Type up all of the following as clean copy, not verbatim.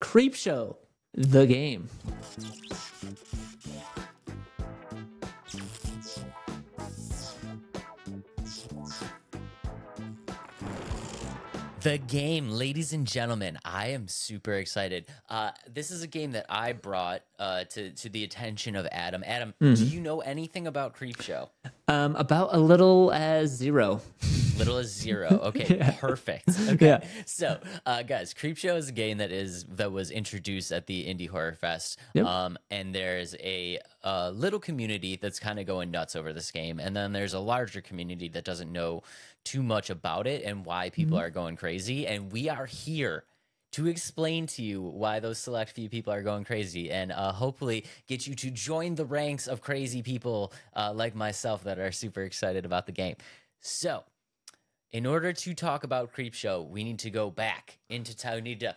Creepshow, the game. The game, ladies and gentlemen, I am super excited. This is a game that I brought to the attention of Adam. Adam, do you know anything about Creepshow? About a little as zero. Little as zero. Okay, Yeah. perfect. Okay, Yeah. so guys, Creepshow is a game that was introduced at the Indie Horror Fest. Yep. And there's a little community that's kind of going nuts over this game, and then there's a larger community that doesn't know too much about it and why people are going crazy. And we are here to explain to you why those select few people are going crazy, and hopefully get you to join the ranks of crazy people like myself that are super excited about the game. So, in order to talk about Creepshow, we need to go back into time. We need to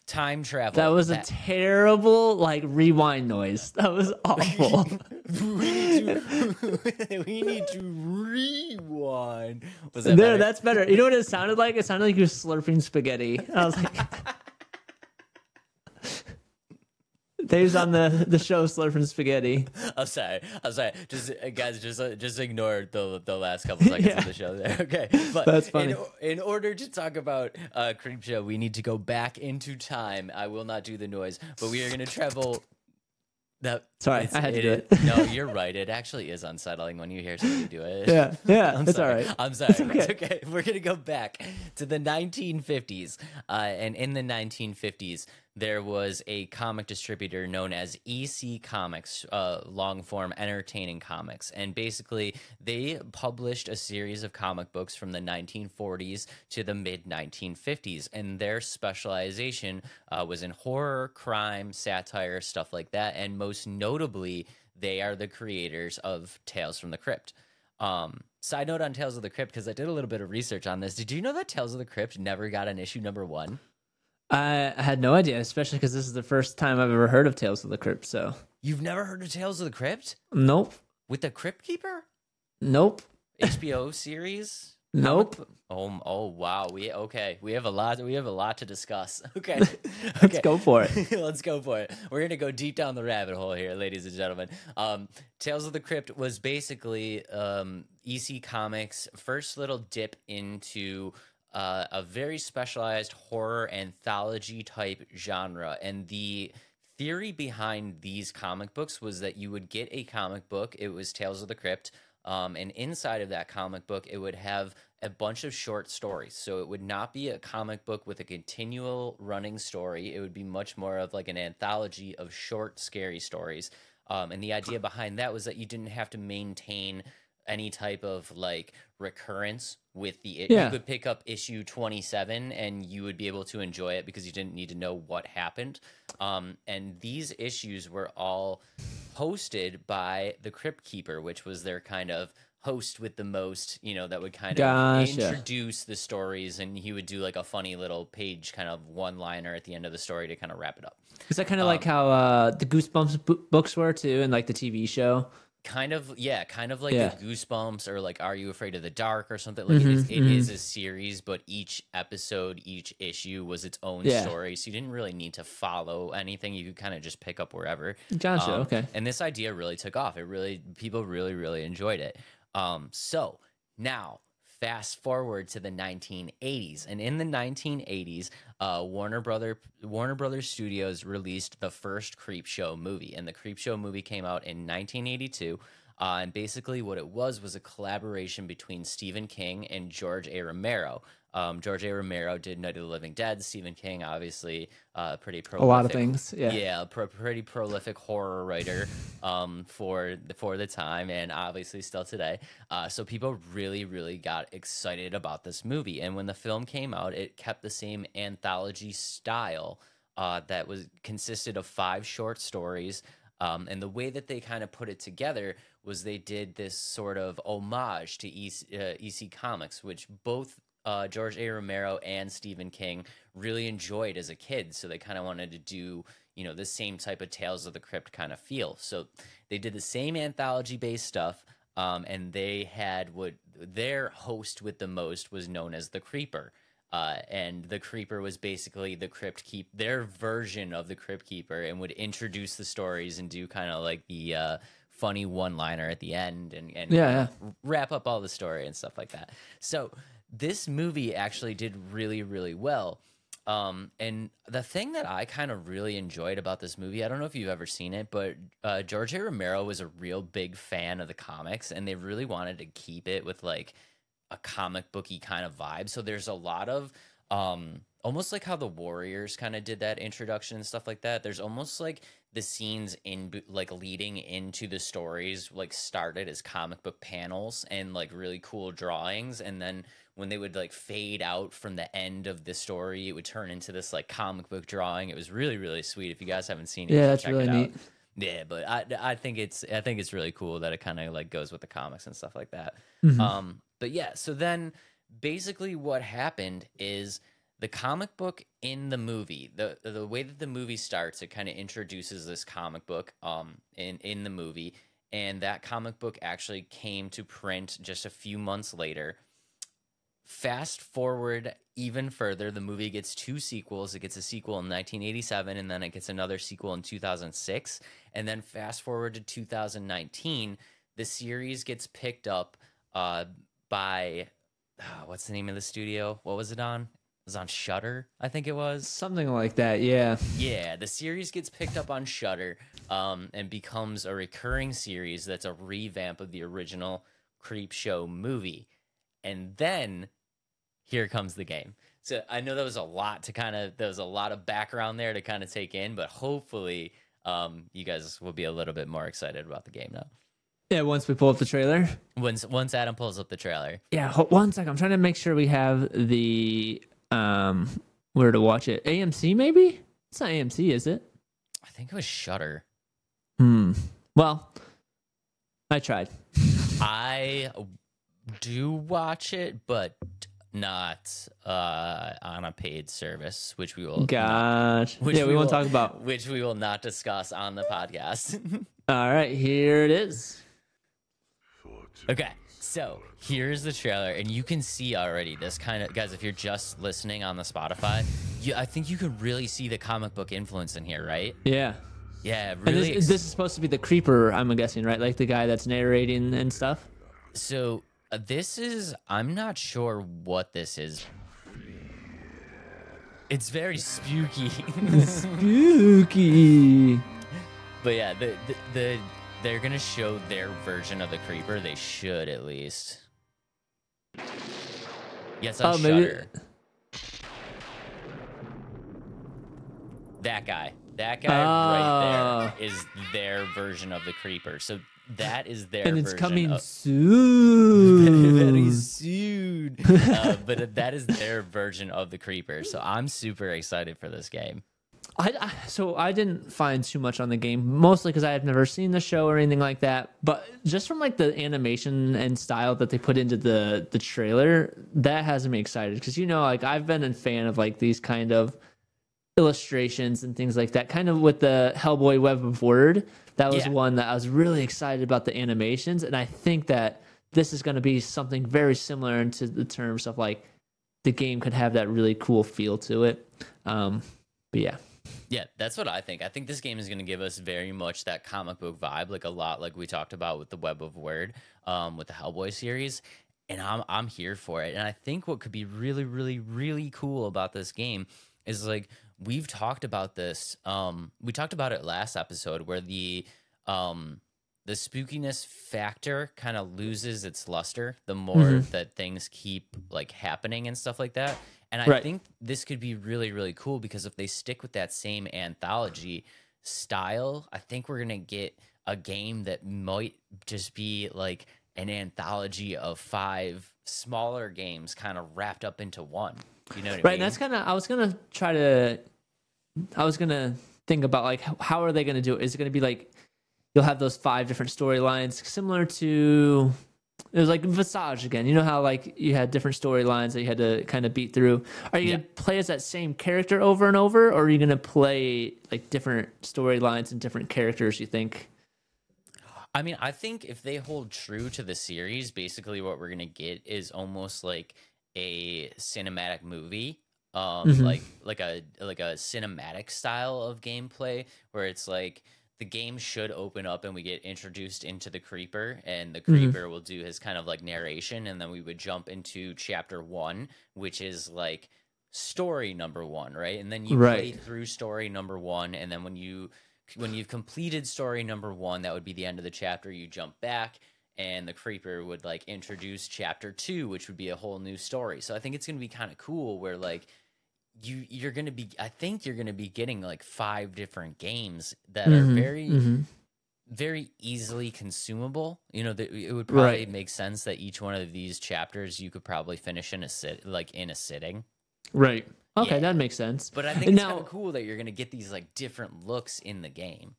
time travel. That was a terrible rewind noise. That was awful. we need to rewind. Was that No, better? that's better. You know what it sounded like? It sounded like you were slurping spaghetti. I was like, Dave's on the show slurping spaghetti. I'm sorry. Just guys, just ignore the last couple seconds of the show there. Okay, but That's funny. In order to talk about Creepshow, we need to go back into time. I will not do the noise, but we are going to travel. Sorry, I had to do it. No, you're right. It actually is unsettling when you hear somebody do it. Yeah, it's all right. I'm sorry. It's okay. It's okay. We're going to go back to the 1950s. And in the 1950s, there was a comic distributor known as EC Comics, long form entertaining comics. And basically, they published a series of comic books from the 1940s to the mid 1950s. And their specialization was in horror, crime, satire, stuff like that. And most notably, they are the creators of Tales from the Crypt. Side note on Tales of the Crypt, because I did a little bit of research on this. Did you know that Tales of the Crypt never got an issue #1? I had no idea, especially because this is the first time I've ever heard of Tales of the Crypt. So You've never heard of Tales of the Crypt? nope, With the Crypt Keeper? HBO series? Nope. Oh wow. We have a lot to discuss. Okay. Let's go for it. Let's go for it. We're gonna go deep down the rabbit hole here, ladies and gentlemen. Tales of the Crypt was basically EC Comics' first little dip into a very specialized horror anthology type genre. And the theory behind these comic books was that you would get a comic book. It was Tales of the Crypt. And inside of that comic book, it would have a bunch of short stories. So it would not be a comic book with a continual running story. It would be much more of like an anthology of short, scary stories. And the idea behind that was that you didn't have to maintain any type of recurrence with the you could pick up issue 27 and you would be able to enjoy it because you didn't need to know what happened. And these issues were all hosted by the Crypt Keeper, which was their kind of host with the most, that would kind of introduce the stories, and he would do a funny little page kind of one-liner at the end of the story to kind of wrap it up. Is that kind of like how the Goosebumps books were too, and the TV show? Kind of the Goosebumps or Are You Afraid of the Dark or something. It is a series, but each episode, each issue was its own story, so you didn't really need to follow anything. You could kind of just pick up wherever. Gotcha. Okay. And this idea really took off. People really enjoyed it. So now fast forward to the 1980s, and in the 1980s, Warner Brothers Studios released the first Creepshow movie, and the Creepshow movie came out in 1982. And basically what it was a collaboration between Stephen King and George A. Romero. George A. Romero did Night of the Living Dead. Stephen King, obviously, pretty prolific. A lot of things, yeah. Yeah, pretty prolific horror writer for the time, and obviously still today. So people really got excited about this movie. And when the film came out, it kept the same anthology style that consisted of 5 short stories. And the way that they kind of put it together was they did this sort of homage to EC Comics, which both George A. Romero and Stephen King really enjoyed as a kid. So they kind of wanted to do, the same type of Tales of the Crypt kind of feel. So they did the same anthology-based stuff, and they had what their host with the most was known as the Creeper. and the Creeper was basically the Crypt Keep, their version of the Crypt Keeper, and would introduce the stories and do kind of like the funny one-liner at the end and wrap up all the story and stuff like that. So this movie actually did really, really well. And the thing that I kind of really enjoyed about this movie, I don't know if you've ever seen it, but George A. Romero was a real big fan of the comics, and they really wanted to keep it with like a comic booky kind of vibe. So there's a lot of almost like how the Warriors kind of did that introduction and stuff like that. There's almost like the scenes in like leading into the stories like started as comic book panels and like really cool drawings, and then when they would like fade out from the end of the story, it would turn into this like comic book drawing. It was really, really sweet. If you guys haven't seen it, yeah, that's really neat. Yeah, but I think it's really cool that it kind of like goes with the comics and stuff like that. But yeah, so then basically what happened is the comic book in the movie, the way that the movie starts, it kind of introduces this comic book in the movie, and that comic book actually came to print just a few months later. Fast forward even further, the movie gets 2 sequels. It gets a sequel in 1987, and then it gets another sequel in 2006. And then fast forward to 2019, the series gets picked up by, what's the name of the studio? What was it on? It was on Shudder, I think it was. Something like that, yeah. Yeah, the series gets picked up on Shudder and becomes a recurring series that's a revamp of the original Creepshow movie. And then here comes the game. So I know there was a lot of background there to kind of take in, but hopefully you guys will be a little bit more excited about the game now. Yeah, once we pull up the trailer. Once Adam pulls up the trailer. Yeah, 1 second. I'm trying to make sure we have the where to watch it. AMC maybe? It's not AMC, is it? I think it was Shudder. Well, I tried. I do watch it, but not on a paid service, which we will we won't talk about, which we will not discuss on the podcast. All right, here it is. Okay, so here's the trailer, and you can see already this kind of, guys, if you're just listening on the Spotify, I think you could really see the comic book influence in here, right? Yeah, really. And this is supposed to be the Creeper, I'm guessing, right? Like the guy that's narrating and stuff. So I'm not sure what this is. It's very spooky. Spooky. But yeah, they're gonna show their version of the Creeper. They should, at least. Yes, on Shudder. That guy right there is their version of the Creeper. So that is their version. And it's coming soon. Very soon. But that is their version of the Creeper. So I'm super excited for this game. So I didn't find too much on the game, mostly because I have never seen the show or anything like that. But just from like the animation and style that they put into the trailer, that has me excited. Because, like I've been a fan of like these kind of illustrations and things like that, kind of with the Hellboy Web of Word. That was one that I was really excited about, the animations. And I think that this is going to be something very similar into the terms of like the game could have that really cool feel to it. But yeah. Yeah, that's what I think. I think this game is going to give us very much that comic book vibe, like a lot like we talked about with the Web of Word, with the Hellboy series. And I'm here for it. And I think what could be really, really, really cool about this game is like we've talked about this. We talked about it last episode where the spookiness factor kind of loses its luster the more that things keep like happening and stuff like that. And I think this could be really, really cool because if they stick with that same anthology style, I think we're going to get a game that might just be like an anthology of 5 smaller games kind of wrapped up into one. You know what I mean? Right. And that's kind of, I was going to think about like, how are they going to do it? Is it going to be like, you'll have those 5 different storylines similar to... It was like Visage again. You know how like you had different storylines that you had to kind of beat through. Are you going to play as that same character over and over, or are you going to play like different storylines and different characters, you think? I mean, I think if they hold true to the series, basically what we're going to get is almost like a cinematic movie, Mhm. like a cinematic style of gameplay where it's like the game should open up and we get introduced into the creeper, and the Mhm. creeper will do his kind of like narration, and then we would jump into chapter 1, which is like story number 1, right? And then you play Right. through story number 1, and then when you've completed story number 1, that would be the end of the chapter, you jump back and the creeper would like introduce chapter 2, which would be a whole new story. So I think it's going to be kind of cool where like you're going to be, I think you're going to be getting like 5 different games that are Mhm. very Mhm. very easily consumable. You know, it would probably Right. make sense that each one of these chapters you could probably finish in a sitting. Right. Okay, Yeah. that makes sense. But I think And it's kind of now cool that you're going to get these like different looks in the game.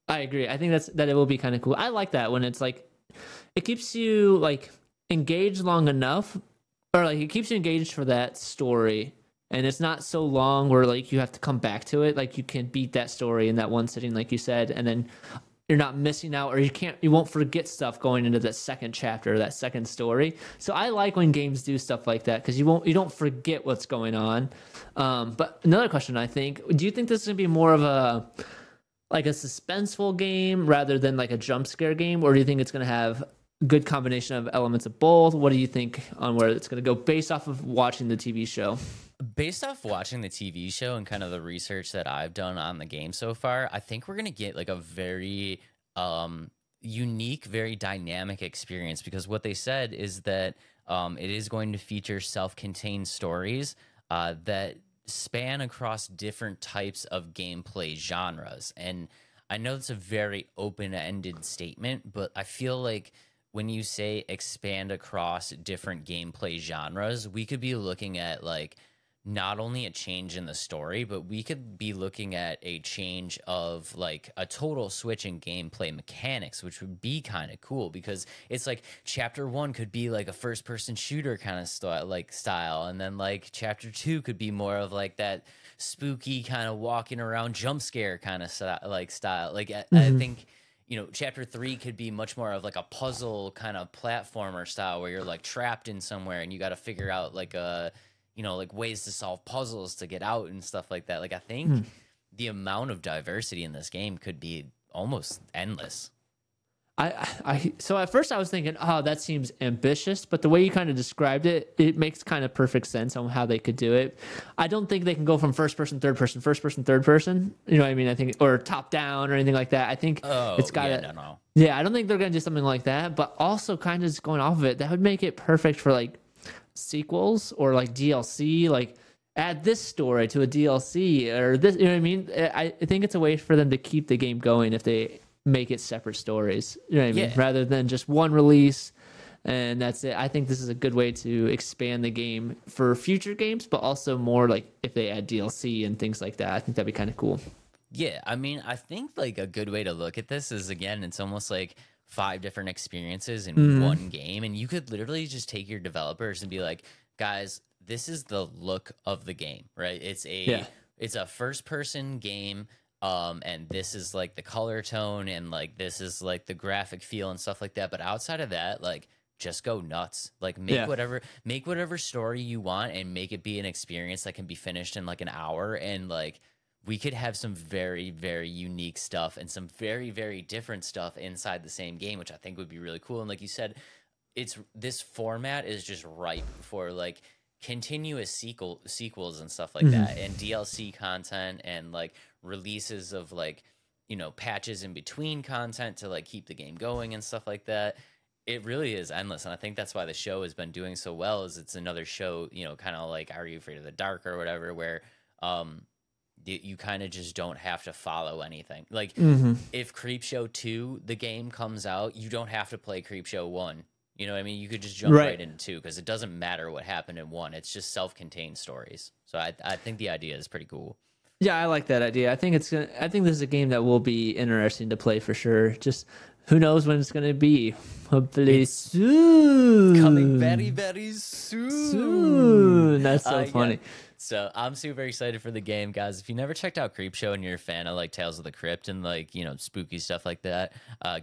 I agree. I think that it will be kind of cool. I like that when it's like it keeps you like engaged long enough, or like it keeps you engaged for that story, and it's not so long where like you have to come back to it. Like you can beat that story in that one sitting, like you said, and then you're not missing out, or you won't forget stuff going into that second chapter, that second story. So I like when games do stuff like that because you don't forget what's going on. But another question, I think, do you think this is gonna be more of a like a suspenseful game rather than like a jump scare game, or do you think it's going to have good combination of elements of both? What do you think on where it's going to go based off of watching the TV show? Based off watching the TV show and kind of the research that I've done on the game so far, I think we're going to get like a very unique, very dynamic experience, because what they said is that it is going to feature self-contained stories that span across different types of gameplay genres. And I know it's a very open-ended statement, but I feel like when you say expand across different gameplay genres, we could be looking at like not only a change in the story, but we could be looking at a change of like a total switch in gameplay mechanics, which would be kind of cool, because it's like chapter 1 could be like a first person shooter kind of style, and then like chapter 2 could be more of like that spooky kind of walking around jump scare kind of style. Like I Mm-hmm. think, you know, chapter 3 could be much more of like a puzzle kind of platformer style where you're like trapped in somewhere and you got to figure out like a, you know, like ways to solve puzzles to get out and stuff like that. Like I think the amount of diversity in this game could be almost endless. So at first I was thinking, oh, that seems ambitious, but the way you kind of described it, it makes kind of perfect sense on how they could do it. I don't think they can go from first person, third person, first person, third person. You know what I mean? I think, or top down or anything like that. I think it's got to, Yeah, no. yeah, I don't think they're going to do something like that, but also kind of just going off of it, that would make it perfect for like sequels or like DLC, like add this story to a DLC or this, you know what I mean? I think it's a way for them to keep the game going if they make it separate stories, you know what I mean? Yeah. Rather than just one release and that's it. I think this is a good way to expand the game for future games, but also more like if they add DLC and things like that. I think that'd be kind of cool. Yeah, I mean, I think like a good way to look at this is, again, it's almost like 5 different experiences in one game, and you could literally just take your developers and be like, guys, this is the look of the game, right? Yeah. It's a first person game, and this is like the color tone, and like this is like the graphic feel and stuff like that. But outside of that, like just go nuts. Like Yeah. make whatever story you want and make it be an experience that can be finished in like an hour, and like we could have some very, very unique stuff and some very, very different stuff inside the same game, which I think would be really cool. And like you said, this format is just ripe for like continuous sequels and stuff like that, and DLC content, and like releases of like, you know, patches in between content to like keep the game going and stuff like that. It really is endless, and I think that's why the show has been doing so well. Is it's another show, you know, kind of like Are You Afraid of the Dark or whatever, where you kind of just don't have to follow anything. Like if Creepshow 2, the game comes out, you don't have to play Creepshow 1. You know what I mean? You could just jump right into 2 because it doesn't matter what happened in 1. It's just self-contained stories. So I think the idea is pretty cool. Yeah, I like that idea. I think I think this is a game that will be interesting to play for sure. Just who knows when it's gonna be? Hopefully soon. Coming very, very soon. Soon. That's so funny. Yeah. So I'm super excited for the game, guys. If you never checked out Creepshow and you're a fan of like Tales of the Crypt and like, you know, spooky stuff like that,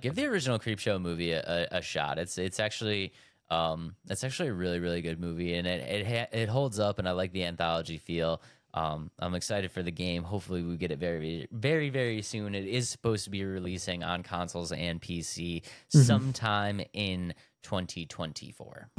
give the original Creepshow movie a shot. It's actually It's actually a really, really good movie, and it holds up, and I like the anthology feel. I'm excited for the game. Hopefully we get it very, very, very soon. It is supposed to be releasing on consoles and PC sometime in 2024.